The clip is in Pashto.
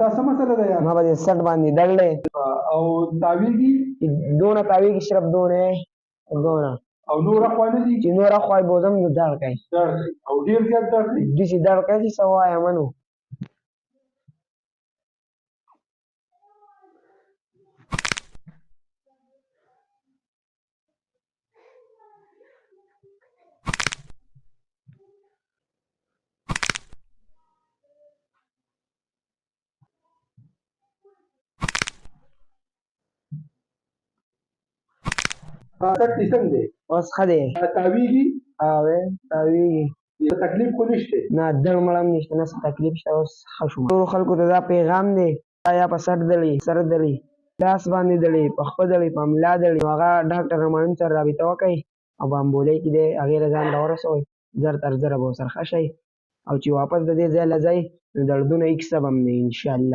دا څه مسله ده یار؟ ما به دې سټ باندې دړلې او تاویږي دونه تاویږي صرف دونه او نور خوا نه دي چې نوره خوا یې بوځم نو دړ کوي درد کوي او ډېر زیات درد کوي. داسې دړ کوي چې څه ووایم نو. سټ دې څنګه دی؟ اوس ښه دی. تاویږي؟ تاویږي. تکلیف خو نشته؟ نه دړ مړم نشته، نه څه تکلیف شته. اوس ښه شوم. ټولو خلکو ته دا پیغام دی یا په سر دړي لاس باندې دړي په خپه دړي په ملا دړي نو هغه ډاکټر رحماني سره رابطه وکړئ او په امبولۍ کې دی هغې له ځان راورسوئ. زر تر زره به ورسره ښه شئ او چې واپس د دې ځای له ځئ نو دردونه هېڅ څه به هم نه وي انشاءالله.